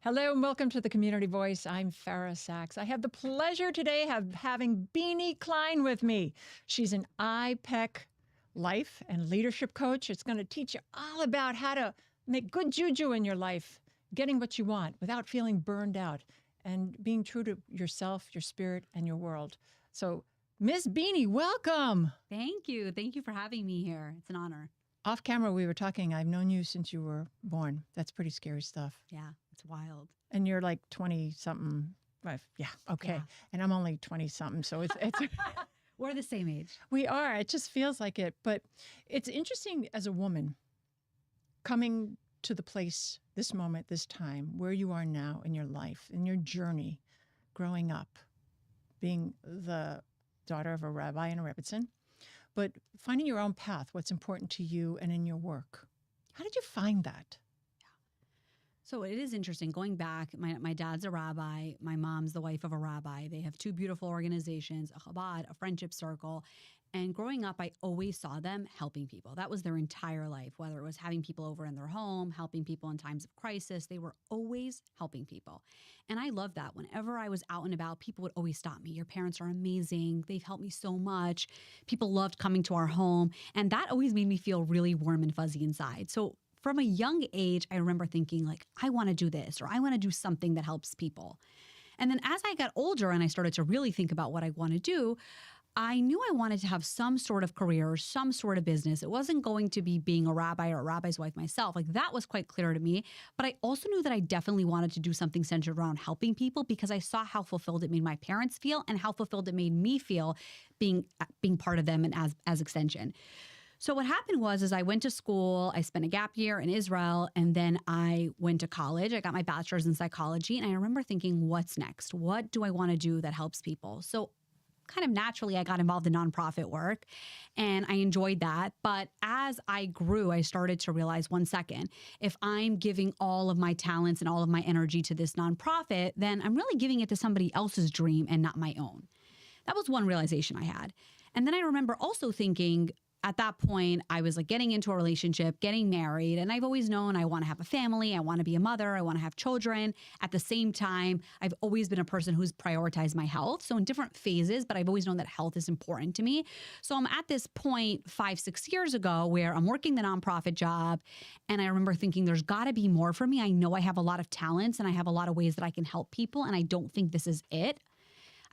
Hello and welcome to the Community Voice. I'm Fara Sax. I have the pleasure today of having Binie Klein with me. She's an IPEC life and leadership coach. It's going to teach you all about how to make good juju in your life, getting what you want without feeling burned out, and being true to yourself, your spirit, and your world. So, Miss Binie, welcome. Thank you. Thank you for having me here. It's an honor. Off camera, we were talking. I've known you since you were born. That's pretty scary stuff. Yeah, it's wild. And you're like 20-something. Yeah, okay. Yeah. And I'm only 20-something, so it's We're the same age. we are. It just feels like it. But it's interesting as a woman coming to the place, this moment, this time, where you are now in your life, in your journey, growing up, being the daughter of a rabbi and a rebbitzin, but finding your own path, what's important to you and in your work. How did you find that? So it is interesting. Going back, my dad's a rabbi. My mom's the wife of a rabbi. They have two beautiful organizations, a Chabad, a friendship circle. And growing up, I always saw them helping people. That was their entire life, whether it was having people over in their home, helping people in times of crisis. They were always helping people. And I love that. Whenever I was out and about, people would always stop me. Your parents are amazing. They've helped me so much. People loved coming to our home. And that always made me feel really warm and fuzzy inside. So from a young age, I remember thinking like, I want to do this, or I want to do something that helps people. And then as I got older and I started to really think about what I want to do, I knew I wanted to have some sort of career or some sort of business. It wasn't going to be being a rabbi or a rabbi's wife myself. Like that was quite clear to me. But I also knew that I definitely wanted to do something centered around helping people because I saw how fulfilled it made my parents feel and how fulfilled it made me feel being part of them and as extension. So what happened was I went to school, I spent a gap year in Israel, and then I went to college. I got my bachelor's in psychology, and I remember thinking, what's next? What do I want to do that helps people? So kind of naturally, I got involved in nonprofit work and I enjoyed that. But as I grew, I started to realize, one second, if I'm giving all of my talents and all of my energy to this nonprofit, then I'm really giving it to somebody else's dream and not my own. That was one realization I had. And then I remember also thinking, at that point, I was like getting into a relationship, getting married, and I've always known I want to have a family, I want to be a mother, I want to have children. At the same time, I've always been a person who's prioritized my health. So in different phases, but I've always known that health is important to me. So I'm at this point 5-6 years ago where I'm working the nonprofit job, and I remember thinking there's got to be more for me. I know I have a lot of talents and I have a lot of ways that I can help people, and I don't think this is it.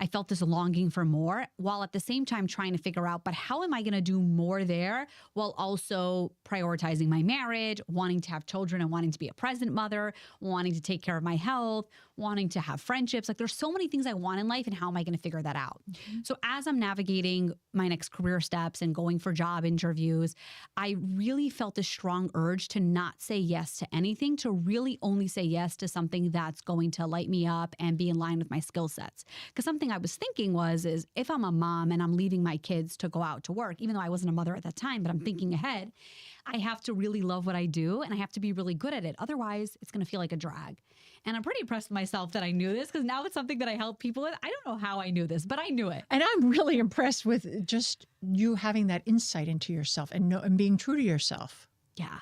I felt this longing for more while at the same time trying to figure out, but how am I going to do more there while also prioritizing my marriage, wanting to have children and wanting to be a present mother, wanting to take care of my health, wanting to have friendships. Like there's so many things I want in life, and how am I going to figure that out? Mm-hmm. So as I'm navigating my next career steps and going for job interviews, I really felt a strong urge to not say yes to anything, to really only say yes to something that's going to light me up and be in line with my skill sets. Because something I was thinking is if I'm a mom and I'm leaving my kids to go out to work, even though I wasn't a mother at that time, but I'm thinking ahead, I have to really love what I do and I have to be really good at it. Otherwise, it's going to feel like a drag. And I'm pretty impressed with myself that I knew this, because now it's something that I help people with. I don't know how I knew this, but I knew it. And I'm really impressed with just you having that insight into yourself and being true to yourself. Yeah.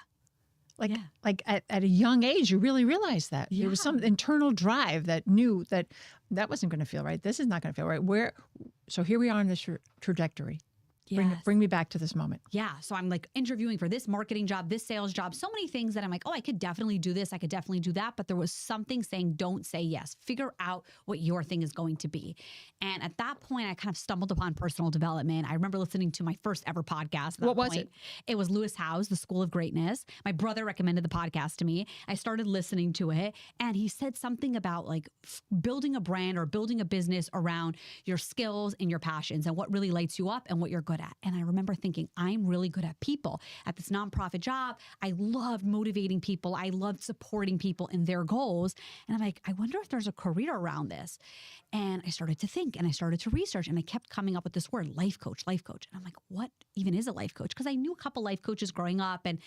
Like at a young age, you really realized that. Yeah. There was some internal drive that knew that wasn't going to feel right. This is not going to feel right. So here we are on this trajectory. Yes. Bring me back to this moment. Yeah. So I'm like interviewing for this marketing job, this sales job, so many things that I'm like, oh, I could definitely do this. I could definitely do that. But there was something saying, don't say yes. Figure out what your thing is going to be. And at that point, I kind of stumbled upon personal development. I remember listening to my first ever podcast. What was it? It was Lewis Howes, The School of Greatness. My brother recommended the podcast to me. I started listening to it, and he said something about like building a brand or building a business around your skills and your passions and what really lights you up and what you're good at. And I remember thinking, I'm really good at people. At this nonprofit job, I loved motivating people. I loved supporting people in their goals. And I'm like, I wonder if there's a career around this. And I started to think and I started to research, and I kept coming up with this word, life coach, life coach. And I'm like, what even is a life coach? Because I knew a couple life coaches growing up, and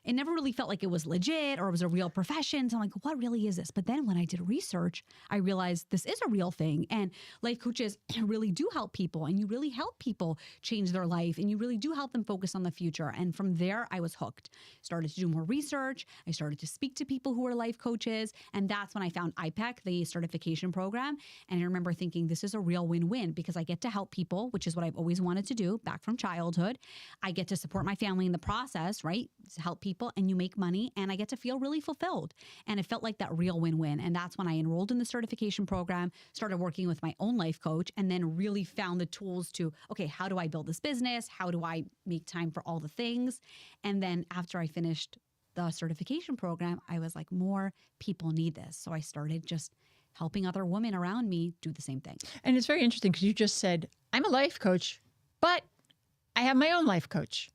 it never really felt like it was legit or it was a real profession. So I'm like, what really is this? But then when I did research, I realized this is a real thing. And life coaches really do help people, and you really help people change their life, and you really do help them focus on the future. And from there, I was hooked. Started to do more research. I started to speak to people who are life coaches. And that's when I found IPEC, the certification program. And I remember thinking, this is a real win-win because I get to help people, which is what I've always wanted to do back from childhood. I get to support my family in the process, right? To help people, and you make money, and I get to feel really fulfilled. And it felt like that real win-win. And that's when I enrolled in the certification program, started working with my own life coach, and then really found the tools to, okay, how do I build this business? How do I make time for all the things? And then after I finished the certification program, I was like, more people need this. So I started just helping other women around me do the same thing. And it's very interesting because you just said, I'm a life coach, but I have my own life coach.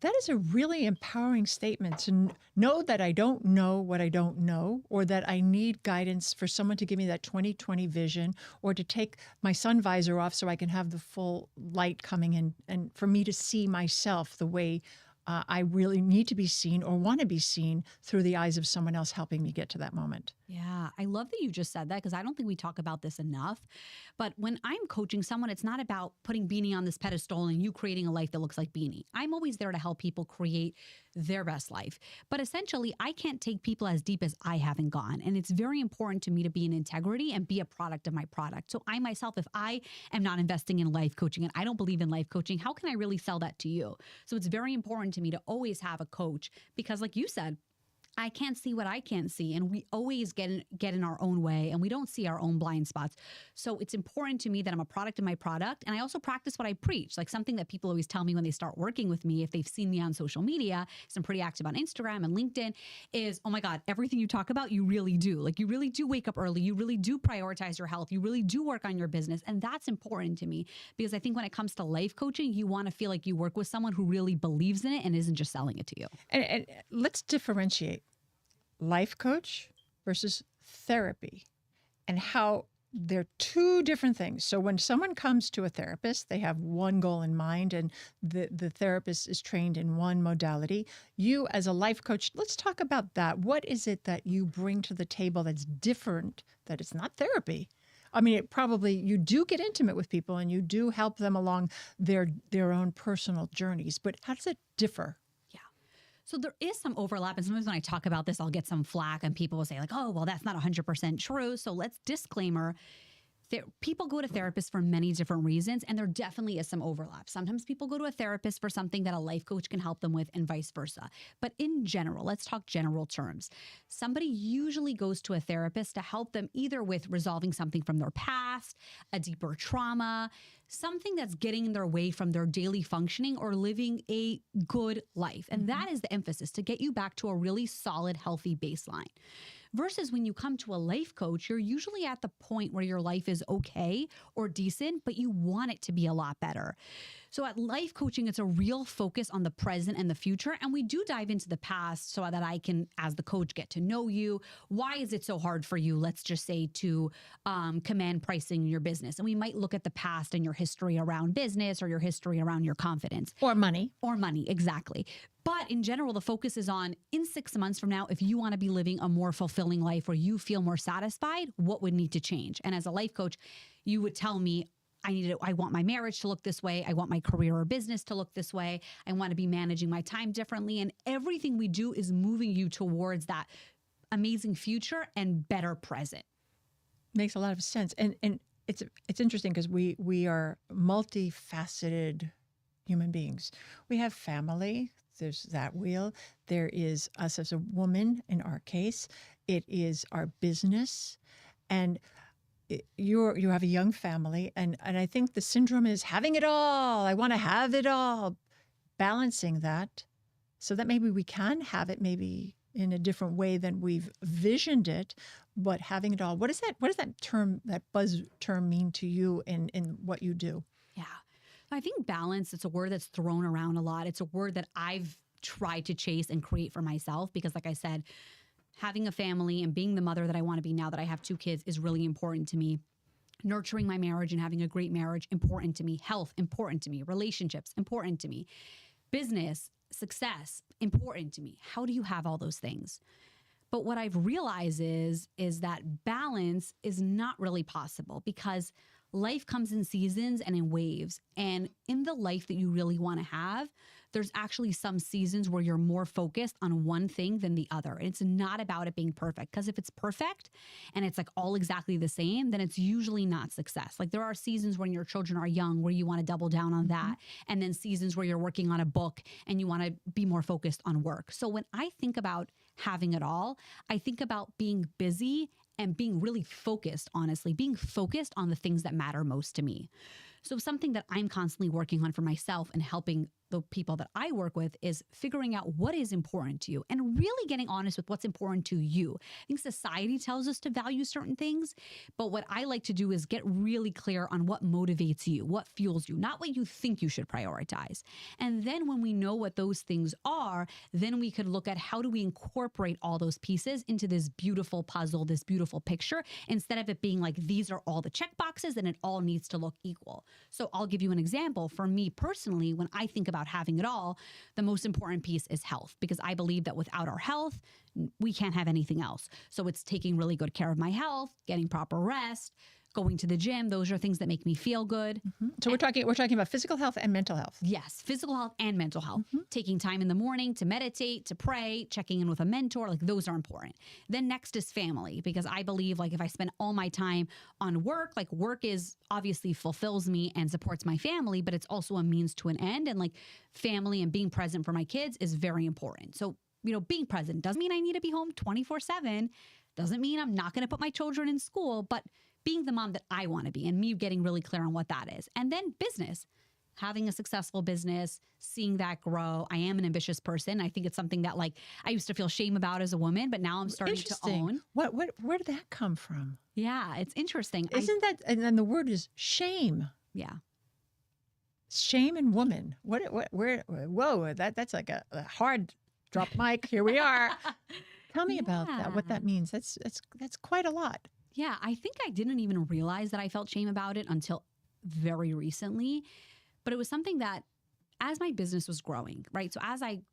That is a really empowering statement to know that I don't know what I don't know, or that I need guidance for someone to give me that 20/20 vision, or to take my sun visor off so I can have the full light coming in, and for me to see myself the way I really need to be seen or want to be seen through the eyes of someone else helping me get to that moment. Yeah, I love that you just said that because I don't think we talk about this enough. But when I'm coaching someone, it's not about putting Beanie on this pedestal and you creating a life that looks like Beanie. I'm always there to help people create their best life. But essentially, I can't take people as deep as I haven't gone. And it's very important to me to be in integrity and be a product of my product. So I myself, if I am not investing in life coaching and I don't believe in life coaching, how can I really sell that to you? So it's very important to me to always have a coach because, like you said, I can't see what I can't see. And we always get in our own way, and we don't see our own blind spots. So it's important to me that I'm a product of my product. And I also practice what I preach. Like something that people always tell me when they start working with me, if they've seen me on social media, so I'm pretty active on Instagram and LinkedIn, is, oh my God, everything you talk about, you really do. Like you really do wake up early. You really do prioritize your health. You really do work on your business. And that's important to me because I think when it comes to life coaching, you want to feel like you work with someone who really believes in it and isn't just selling it to you. And let's differentiate life coach versus therapy, and how they're two different things. So when someone comes to a therapist, they have one goal in mind, and the therapist is trained in one modality. You as a life coach, let's talk about that. What is it that you bring to the table that's different, that it's not therapy? I mean, you do get intimate with people and you do help them along their own personal journeys, but how does it differ? So there is some overlap. And sometimes when I talk about this, I'll get some flack and people will say like, oh, well, that's not 100% true. So let's disclaimer. People go to therapists for many different reasons, and there definitely is some overlap. Sometimes people go to a therapist for something that a life coach can help them with, and vice versa. But in general, let's talk general terms. Somebody usually goes to a therapist to help them either with resolving something from their past, a deeper trauma, something that's getting in their way from their daily functioning or living a good life. And that is the emphasis, to get you back to a really solid, healthy baseline. Versus when you come to a life coach, you're usually at the point where your life is okay or decent, but you want it to be a lot better. So at life coaching, it's a real focus on the present and the future. And we do dive into the past so that I can, as the coach, get to know you. Why is it so hard for you, let's just say, to command pricing in your business? And we might look at the past and your history around business or your history around your confidence. Or money. Or money, exactly. But in general, the focus is on, in 6 months from now, if you want to be living a more fulfilling life where you feel more satisfied, what would need to change? And as a life coach, you would tell me, I want my marriage to look this way. I want my career or business to look this way. I want to be managing my time differently. And everything we do is moving you towards that amazing future and better present. Makes a lot of sense. And it's interesting because we are multifaceted human beings. We have family. There's that wheel. There is us as a woman, in our case. It is our business. And you have a young family. And I think the syndrome is having it all. I want to have it all. Balancing that so that maybe we can have it maybe in a different way than we've visioned it, but having it all. What is that term, that buzz term, mean to you in what you do? Yeah. I think balance, it's a word that's thrown around a lot. It's a word that I've tried to chase and create for myself because, like I said, having a family and being the mother that I want to be now that I have 2 kids is really important to me. Nurturing my marriage and having a great marriage, important to me. Health, important to me. Relationships, important to me. Business, success, important to me. How do you have all those things? But what I've realized is that balance is not really possible because life comes in seasons and in waves. And in the life that you really want to have, there's actually some seasons where you're more focused on one thing than the other. And it's not about it being perfect, because if it's perfect and it's like all exactly the same, then it's usually not success. Like there are seasons when your children are young where you want to double down on that. And then seasons where you're working on a book and you want to be more focused on work. So when I think about having it all, I think about being busy and being really focused, honestly, being focused on the things that matter most to me. So something that I'm constantly working on for myself and helping the people that I work with is figuring out what is important to you and really getting honest with what's important to you. I think society tells us to value certain things, but what I like to do is get really clear on what motivates you, what fuels you, not what you think you should prioritize. And then when we know what those things are, then we could look at how do we incorporate all those pieces into this beautiful puzzle, this beautiful picture, instead of it being like, these are all the check boxes and it all needs to look equal. So I'll give you an example. For me personally, when I think about having it all, the most important piece is health, because I believe that without our health, we can't have anything else. So it's taking really good care of my health, getting proper rest, going to the gym. Those are things that make me feel good. So we're talking about physical health and mental health. Yes, physical health and mental health. Taking time in the morning to meditate, to pray, checking in with a mentor, like those are important. Then next is family, because I believe like if I spend all my time on work, like work is obviously fulfills me and supports my family, but it's also a means to an end. And like family and being present for my kids is very important. So, being present doesn't mean I need to be home 24/7. Doesn't mean I'm not going to put my children in school, but being the mom that I want to be and me getting really clear on what that is. And then business, having a successful business, seeing that grow. I am an ambitious person. I think it's something that like I used to feel shame about as a woman, but now I'm starting to own. Where did that come from? Yeah, it's interesting. Isn't that, and then the word is shame. Yeah. Shame and woman. Whoa, that's like a hard drop mic. Here we are. Tell me about that, what that means. That's quite a lot. Yeah, I think I didn't even realize that I felt shame about it until very recently. But it was something that as my business was growing, right? So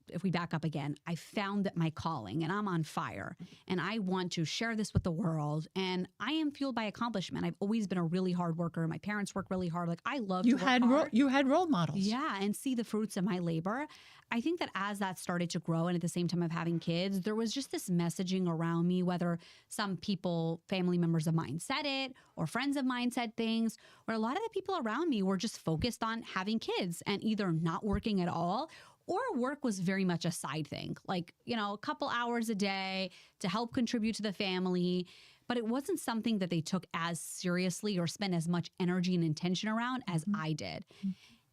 if we back up again, I found that my calling and I'm on fire and I want to share this with the world. And I am fueled by accomplishment. I've always been a really hard worker. My parents work really hard. Like I love to work hard. You had role models. Yeah, and see the fruits of my labor. I think that as that started to grow and at the same time of having kids, there was just this messaging around me, whether some people, family members of mine said it or friends of mine said things, where a lot of the people around me were just focused on having kids and either not working at all or work was very much a side thing, like, a couple hours a day to help contribute to the family. But it wasn't something that they took as seriously or spent as much energy and intention around as I did.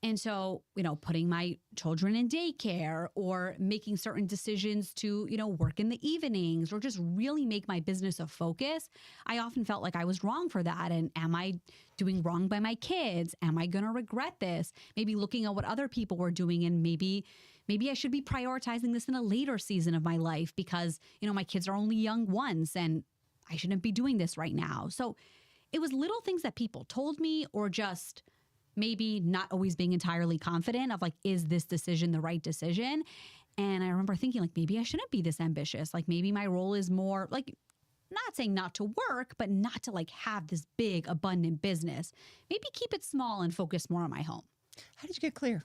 And so, putting my children in daycare or making certain decisions to, work in the evenings or just really make my business a focus, I often felt like I was wrong for that. And am I doing wrong by my kids? Am I going to regret this? Maybe looking at what other people were doing and maybe I should be prioritizing this in a later season of my life because, my kids are only young once and I shouldn't be doing this right now. So it was little things that people told me or just maybe not always being entirely confident of like, is this decision the right decision? And I remember thinking like, maybe I shouldn't be this ambitious. Like maybe my role is more like, not saying not to work, but not to like have this big abundant business. Maybe keep it small and focus more on my home. How did you get clear?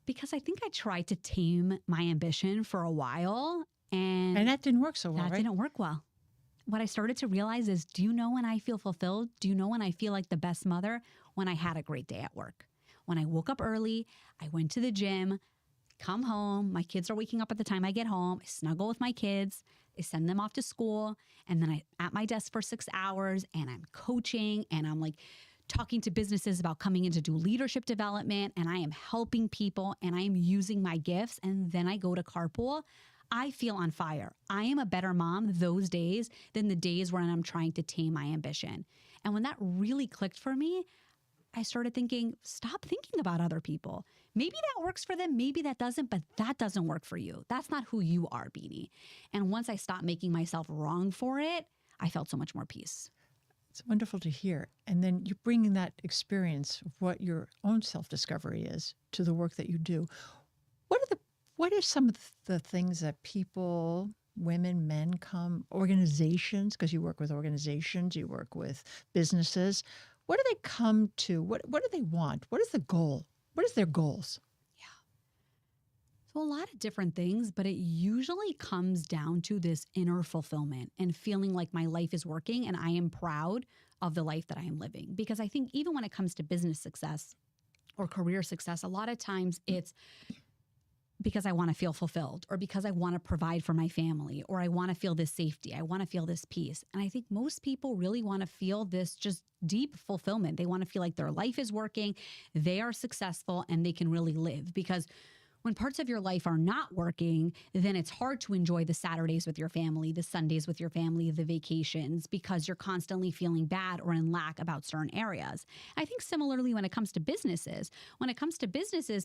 Because I think I tried to tame my ambition for a while. And that didn't work so well, That didn't work well. What I started to realize is, do you know when I feel fulfilled? Do you know when I feel like the best mother? When I had a great day at work. When I woke up early, I went to the gym, come home, my kids are waking up at the time I get home, I snuggle with my kids, I send them off to school, and then I'm at my desk for 6 hours and I'm coaching and I'm like talking to businesses about coming in to do leadership development and I am helping people and I am using my gifts and then I go to carpool. I feel on fire. I am a better mom those days than the days when I'm trying to tame my ambition. And when that really clicked for me, I started thinking, stop thinking about other people. Maybe that works for them, maybe that doesn't, but that doesn't work for you. That's not who you are, Beanie. And once I stopped making myself wrong for it, I felt so much more peace. It's wonderful to hear. And then you're bringing that experience of what your own self-discovery is to the work that you do. What are some of the things that people, women, men organizations, because you work with organizations, you work with businesses, what do they come to? What do they want? What is the goal? What is their goals? So a lot of different things, but it usually comes down to this inner fulfillment and feeling like my life is working and I am proud of the life that I am living. Because I think even when it comes to business success or career success, a lot of times it's because I want to feel fulfilled or because I want to provide for my family or I want to feel this safety. I want to feel this peace. And I think most people really want to feel this just deep fulfillment. They want to feel like their life is working, they are successful, and they can really live. Because when parts of your life are not working, then it's hard to enjoy the Saturdays with your family, the Sundays with your family, the vacations, because you're constantly feeling bad or in lack about certain areas. I think similarly when it comes to businesses,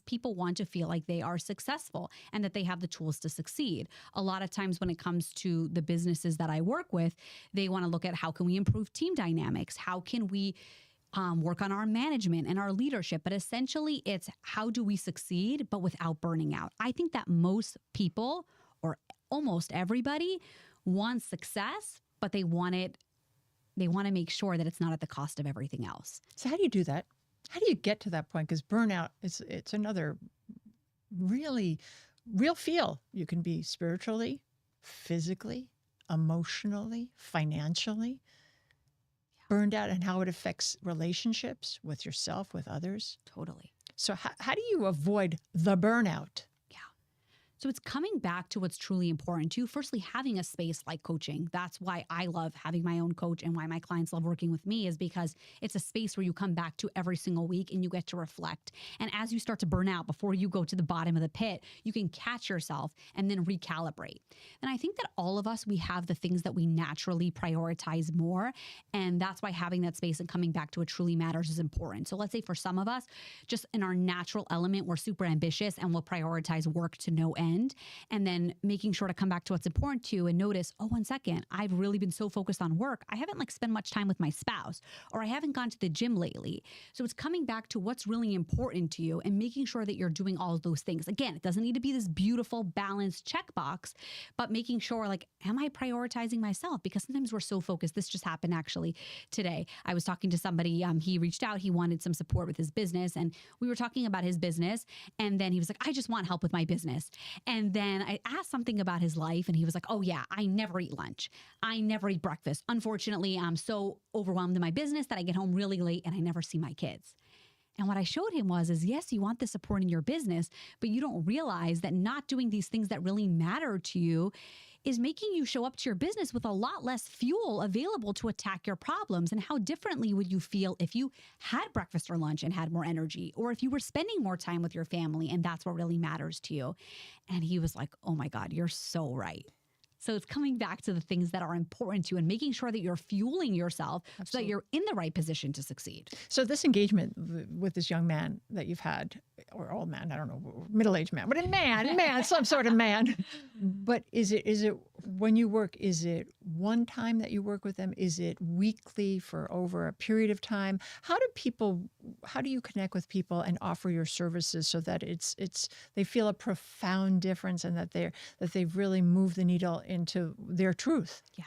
people want to feel like they are successful and that they have the tools to succeed. A lot of times when it comes to the businesses that I work with, they want to look at how can we improve team dynamics? How can we work on our management and our leadership, but essentially it's how do we succeed, but without burning out. I think that most people or almost everybody wants success, but they want to make sure that it's not at the cost of everything else. So how do you do that? How do you get to that point? Because burnout it's another really real feel. You can be spiritually, physically, emotionally, financially burned out, and how it affects relationships with yourself, with others. Totally. So how do you avoid the burnout? So it's coming back to what's truly important to you. Firstly, having a space like coaching. That's why I love having my own coach and why my clients love working with me, is because it's a space where you come back to every single week and you get to reflect. And as you start to burn out, before you go to the bottom of the pit, you can catch yourself and then recalibrate. And I think that all of us, we have the things that we naturally prioritize more. And that's why having that space and coming back to what truly matters is important. So let's say for some of us, just in our natural element, we're super ambitious and we'll prioritize work to no end. And then making sure to come back to what's important to you and notice, oh, 1 second, I've really been so focused on work. I haven't spent much time with my spouse, or I haven't gone to the gym lately. So it's coming back to what's really important to you and making sure that you're doing all of those things. Again, it doesn't need to be this beautiful, balanced checkbox, but making sure am I prioritizing myself? Because sometimes we're so focused. This just happened actually today. I was talking to somebody, he reached out, he wanted some support with his business, and we were talking about his business. And then he was like, I just want help with my business. And then I asked something about his life and he was like, oh yeah, I never eat lunch. I never eat breakfast. Unfortunately, I'm so overwhelmed in my business that I get home really late and I never see my kids. And what I showed him is yes, you want the support in your business, but you don't realize that not doing these things that really matter to you is making you show up to your business with a lot less fuel available to attack your problems. And how differently would you feel if you had breakfast or lunch and had more energy, or if you were spending more time with your family and that's what really matters to you? And he was like, oh my God, you're so right. So it's coming back to the things that are important to you and making sure that you're fueling yourself so that you're in the right position to succeed. So this engagement with this young man that you've had, or old man, I don't know, middle-aged man, but a man, some sort of man. But is it when you work, is it one time that you work with them? Is it weekly for over a period of time? How do you connect with people and offer your services so that they feel a profound difference and that they've really moved the needle into their truth? Yeah.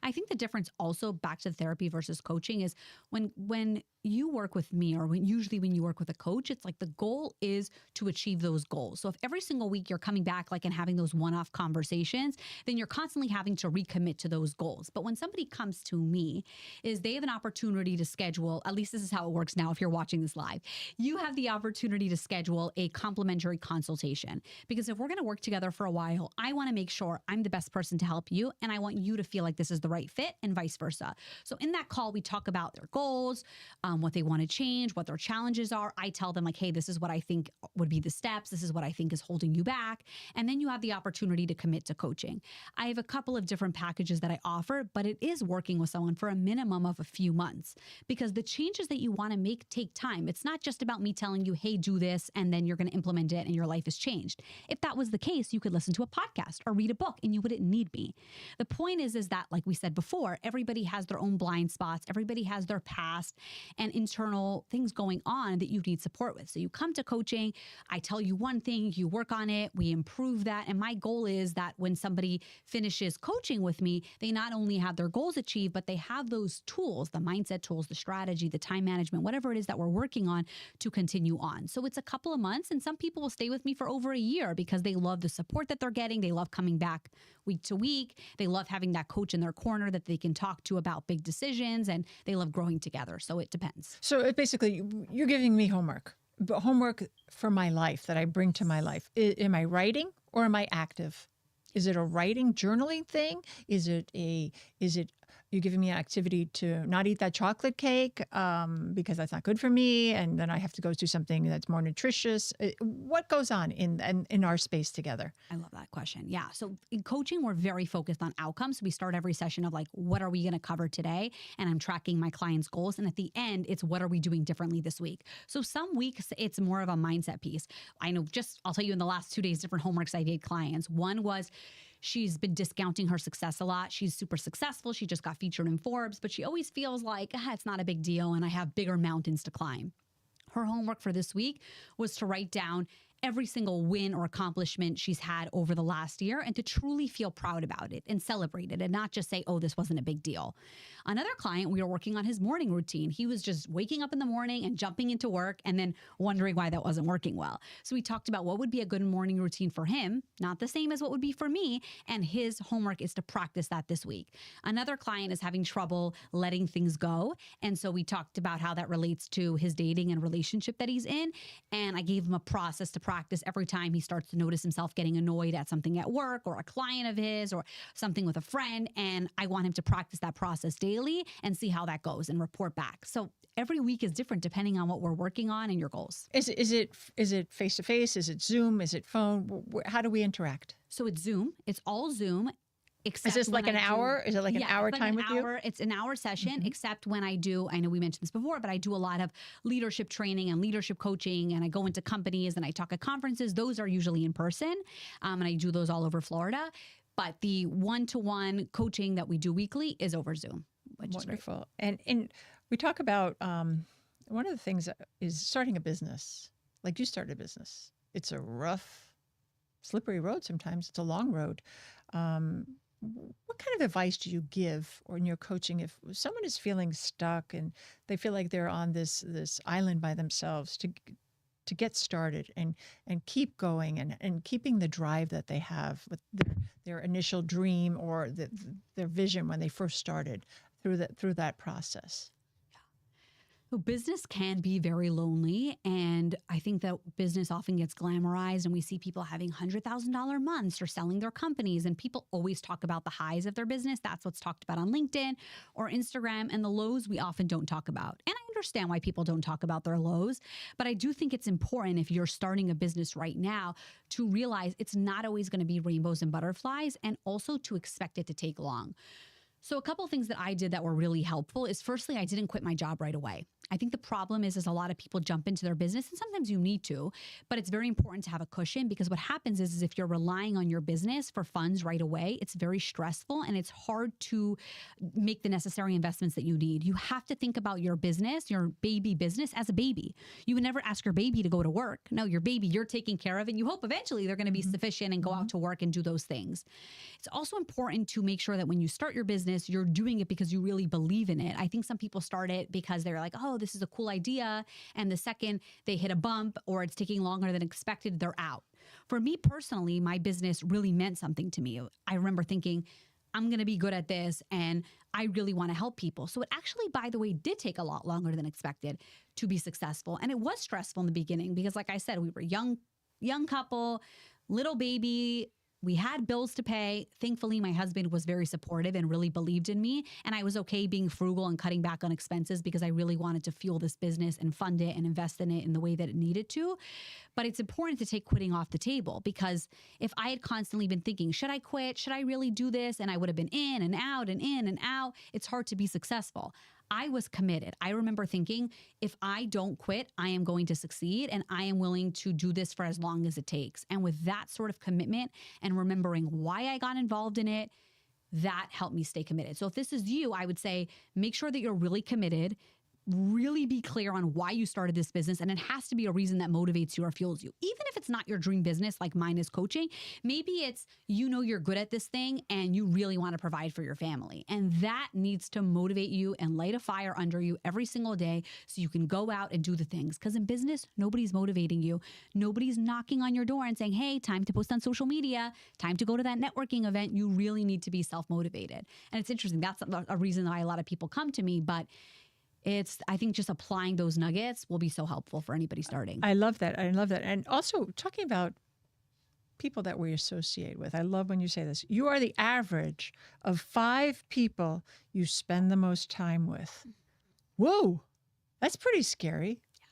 I think the difference also back to therapy versus coaching is when you work with me, or usually when you work with a coach, it's the goal is to achieve those goals. So if every single week you're coming back and having those one-off conversations, then you're constantly having to recommit to those goals. But when somebody comes to me, is they have an opportunity to schedule, at least this is how it works now if you're watching this live, you have the opportunity to schedule a complimentary consultation. Because if we're going to work together for a while, I want to make sure I'm the best person to help you, and I want you to feel like this is the right fit and vice versa. So in that call, we talk about their goals, what they want to change, what their challenges are. I tell them hey, this is what I think would be the steps. This is what I think is holding you back. And then you have the opportunity to commit to coaching. I have a couple of different packages that I offer, but it is working with someone for a minimum of a few months, because the changes that you want to make take time. It's not just about me telling you, hey, do this, and then you're going to implement it and your life has changed. If that was the case, you could listen to a podcast or read a book and you wouldn't need me. The point is that, like we said before, everybody has their own blind spots. Everybody has their past and internal things going on that you need support with. So you come to coaching, I tell you one thing, you work on it, we improve that. And my goal is that when somebody finishes coaching with me, they not only have their goals achieved, but they have those tools, the mindset tools, the strategy, the time management, whatever it is that we're working on to continue on. So it's a couple of months, and some people will stay with me for over a year because they love the support that they're getting. They love coming back week to week. They love having that coach in their corner that they can talk to about big decisions, and they love growing together. So it depends. So it basically, you're giving me homework, but homework for my life that I bring to my life. Am I writing or am I active? Is it a writing, journaling thing? Is it you're giving me an activity to not eat that chocolate cake because that's not good for me, and then I have to go do something that's more nutritious? What goes on in our space together? I love that question. Yeah. So in coaching, we're very focused on outcomes. We start every session of like, what are we going to cover today? And I'm tracking my clients' goals. And at the end, it's what are we doing differently this week? So some weeks it's more of a mindset piece. I know I'll tell you in the last 2 days, different homeworks I gave clients. One was, she's been discounting her success a lot. She's super successful. She just got featured in Forbes, but she always feels like it's not a big deal and I have bigger mountains to climb. Her homework for this week was to write down every single win or accomplishment she's had over the last year and to truly feel proud about it and celebrate it and not just say, oh, this wasn't a big deal. Another client, we were working on his morning routine. He was just waking up in the morning and jumping into work and then wondering why that wasn't working well. So we talked about what would be a good morning routine for him, not the same as what would be for me. And his homework is to practice that this week. Another client is having trouble letting things go. And so we talked about how that relates to his dating and relationship that he's in. And I gave him a process to practice every time he starts to notice himself getting annoyed at something at work or a client of his or something with a friend. And I want him to practice that process daily and see how that goes and report back. So every week is different depending on what we're working on and your goals. Is it face-to-face? Is it Zoom? Is it phone? How do we interact? So it's Zoom. It's all Zoom. Is this like an hour? Is it like an hour time with you? It's an hour session, except when I know we mentioned this before, but I do a lot of leadership training and leadership coaching, and I go into companies and I talk at conferences. Those are usually in person, and I do those all over Florida. But the one-to-one coaching that we do weekly is over Zoom. Which Wonderful. And we talk about one of the things is starting a business. Like you started a business. It's a rough, slippery road sometimes. It's a long road. What kind of advice do you give or in your coaching if someone is feeling stuck and they feel like they're on this island by themselves to get started and keep going and keeping the drive that they have with their initial dream or their vision when they first started through that process? So business can be very lonely, and I think that business often gets glamorized, and we see people having $100,000 months or selling their companies, and people always talk about the highs of their business. That's what's talked about on LinkedIn or Instagram, and the lows we often don't talk about. And I understand why people don't talk about their lows, but I do think it's important if you're starting a business right now to realize it's not always going to be rainbows and butterflies, and also to expect it to take long. So a couple of things that I did that were really helpful is firstly, I didn't quit my job right away. I think the problem is a lot of people jump into their business, and sometimes you need to, but it's very important to have a cushion, because what happens is if you're relying on your business for funds right away, it's very stressful and it's hard to make the necessary investments that you need. You have to think about your business, your baby business, as a baby. You would never ask your baby to go to work. No, your baby, you're taking care of, and you hope eventually they're going to be sufficient and go out to work and do those things. It's also important to make sure that when you start your business, you're doing it because you really believe in it. I think some people start it because they're like, oh, this is a cool idea. And the second they hit a bump or it's taking longer than expected, they're out. For me personally, my business really meant something to me. I remember thinking, I'm going to be good at this and I really want to help people. So it actually, by the way, did take a lot longer than expected to be successful. And it was stressful in the beginning because, like I said, we were young couple, little baby. We had bills to pay. Thankfully, my husband was very supportive and really believed in me. And I was okay being frugal and cutting back on expenses because I really wanted to fuel this business and fund it and invest in it in the way that it needed to. But it's important to take quitting off the table, because if I had constantly been thinking, should I quit? Should I really do this? And I would have been in and out and in and out. It's hard to be successful. I was committed. I remember thinking, if I don't quit, I am going to succeed, and I am willing to do this for as long as it takes. And with that sort of commitment and remembering why I got involved in it, that helped me stay committed. So if this is you, I would say make sure that you're really committed. Really be clear on why you started this business. And it has to be a reason that motivates you or fuels you. Even if it's not your dream business, like mine is coaching, maybe it's, you're good at this thing and you really want to provide for your family. And that needs to motivate you and light a fire under you every single day so you can go out and do the things. Because in business, nobody's motivating you. Nobody's knocking on your door and saying, hey, time to post on social media, time to go to that networking event. You really need to be self-motivated. And it's interesting. That's a reason why a lot of people come to me, but I think just applying those nuggets will be so helpful for anybody starting. I love that. I love that. And also talking about people that we associate with. I love when you say this. You are the average of 5 people you spend the most time with. Whoa, that's pretty scary. Yeah.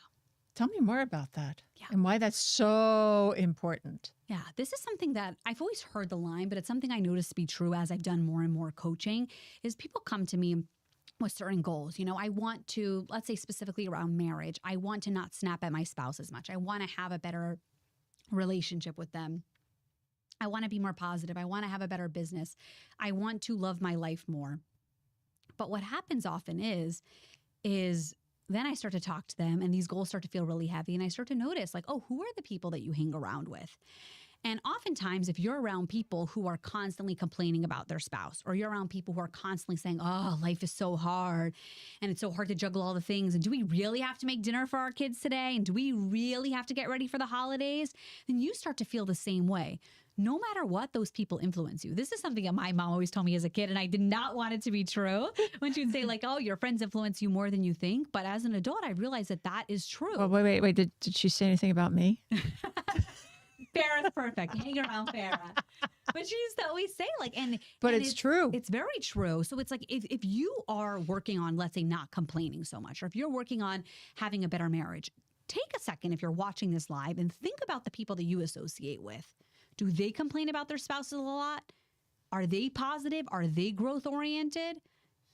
Tell me more about that. Yeah. And why that's so important. Yeah, this is something that I've always heard the line, but it's something I noticed to be true as I've done more and more coaching, is people come to me with certain goals. I want to, let's say specifically around marriage, I want to not snap at my spouse as much. I want to have a better relationship with them. I want to be more positive. I want to have a better business. I want to love my life more. But what happens often is then I start to talk to them and these goals start to feel really heavy. And I start to notice like, oh, who are the people that you hang around with? And oftentimes, if you're around people who are constantly complaining about their spouse, or you're around people who are constantly saying, oh, life is so hard and it's so hard to juggle all the things. And do we really have to make dinner for our kids today? And do we really have to get ready for the holidays? Then you start to feel the same way. No matter what, those people influence you. This is something that my mom always told me as a kid, and I did not want it to be true when she would say like, oh, your friends influence you more than you think. But as an adult, I realized that is true. Well, wait. Did she say anything about me? Farah's perfect. Hang around Farah. But she used to always say but it's true. It's very true. So it's like if you are working on, let's say, not complaining so much, or if you're working on having a better marriage, take a second if you're watching this live and think about the people that you associate with. Do they complain about their spouses a lot? Are they positive? Are they growth oriented?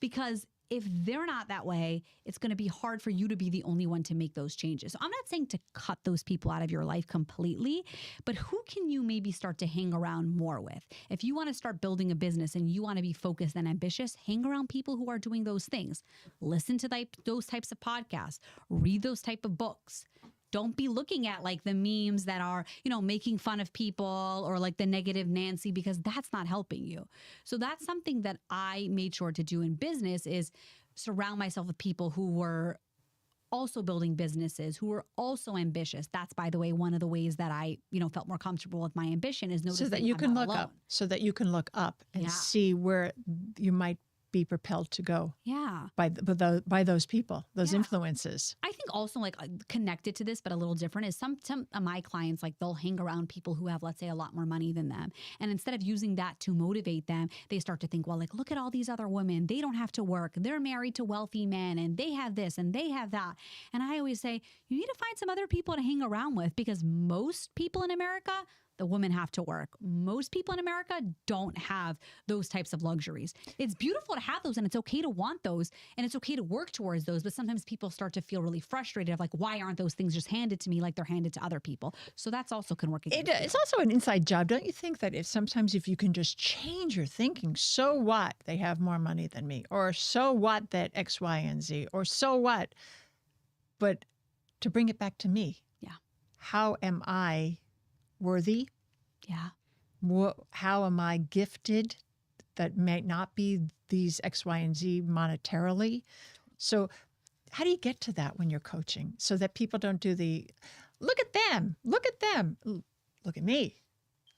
Because if they're not that way, it's going to be hard for you to be the only one to make those changes. So I'm not saying to cut those people out of your life completely, but who can you maybe start to hang around more with? If you want to start building a business and you want to be focused and ambitious, hang around people who are doing those things. Listen to those types of podcasts. Read those type of books. Don't be looking at like the memes that are, making fun of people or like the negative Nancy, because that's not helping you. So that's something that I made sure to do in business, is surround myself with people who were also building businesses, who were also ambitious. That's, by the way, one of the ways that I, felt more comfortable with my ambition, is noticing so that you can look alone. up, so that you can look up and see where you might be propelled to go. Yeah. By those people, those influences. I think also connected to this, but a little different, is some of my clients, they'll hang around people who have, let's say, a lot more money than them. And instead of using that to motivate them, they start to think, well, look at all these other women. They don't have to work. They're married to wealthy men and they have this and they have that. And I always say, you need to find some other people to hang around with, because most people in America, the women have to work. Most people in America don't have those types of luxuries. It's beautiful to have those, and it's okay to want those, and it's okay to work towards those. But sometimes people start to feel really frustrated of why aren't those things just handed to me like they're handed to other people? So that's also can work against It's also an inside job. Don't you think that if you can just change your thinking, so what they have more money than me, or so what that X, Y, and Z, or so what, but to bring it back to me. Yeah. How am I worthy? Yeah. How am I gifted that may not be these X, Y, and Z monetarily? So how do you get to that when you're coaching, so that people don't do the, look at them, look at me.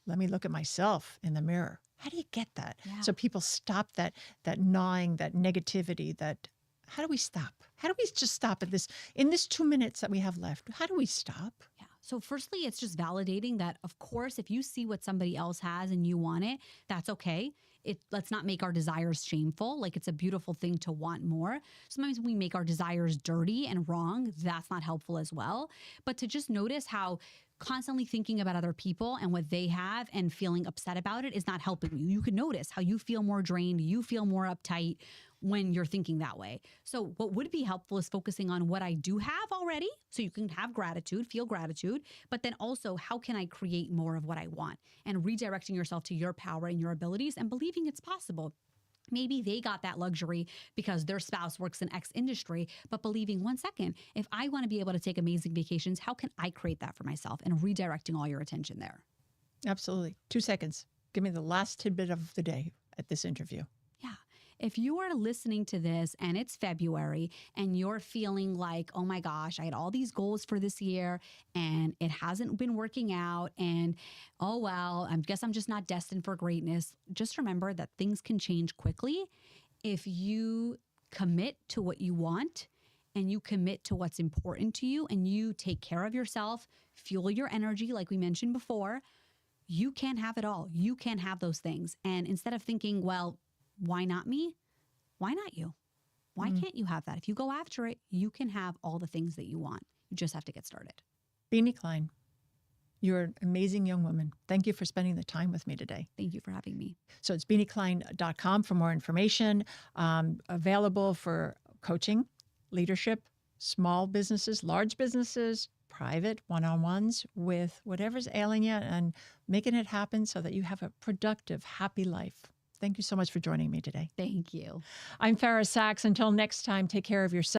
Let me look at myself in the mirror. How do you get that? Yeah. So people stop that gnawing, that negativity, how do we stop? How do we just stop in this 2 minutes that we have left? How do we stop? Yeah. So firstly, it's just validating that, of course, if you see what somebody else has and you want it, that's okay. Let's not make our desires shameful. It's a beautiful thing to want more. Sometimes we make our desires dirty and wrong. That's not helpful as well. But to just notice how constantly thinking about other people and what they have and feeling upset about it is not helping you. You can notice how you feel more drained, you feel more uptight when you're thinking that way. So what would be helpful is focusing on what I do have already. So you can have gratitude, feel gratitude, but then also how can I create more of what I want, and redirecting yourself to your power and your abilities and believing it's possible. Maybe they got that luxury because their spouse works in X industry, but believing, one second, if I want to be able to take amazing vacations, how can I create that for myself? And redirecting all your attention there. Absolutely. 2 seconds. Give me the last tidbit of the day at this interview. Yeah. If you are listening to this and it's February and you're feeling like, oh my gosh, I had all these goals for this year and it hasn't been working out, and oh, well, I guess I'm just not destined for greatness. Just remember that things can change quickly if you commit to what you want and you commit to what's important to you and you take care of yourself, fuel your energy, like we mentioned before. You can have it all. You can have those things. And instead of thinking, well, why not me? Why not you? Why can't you have that? If you go after it, you can have all the things that you want. You just have to get started. Binie Klein, you're an amazing young woman. Thank you for spending the time with me today. Thank you for having me. So it's bienieklein.com for more information, available for coaching, leadership, small businesses, large businesses, private one-on-ones with whatever's ailing you, and making it happen so that you have a productive, happy life. Thank you so much for joining me today. Thank you. I'm Fara Sax. Until next time, take care of yourself.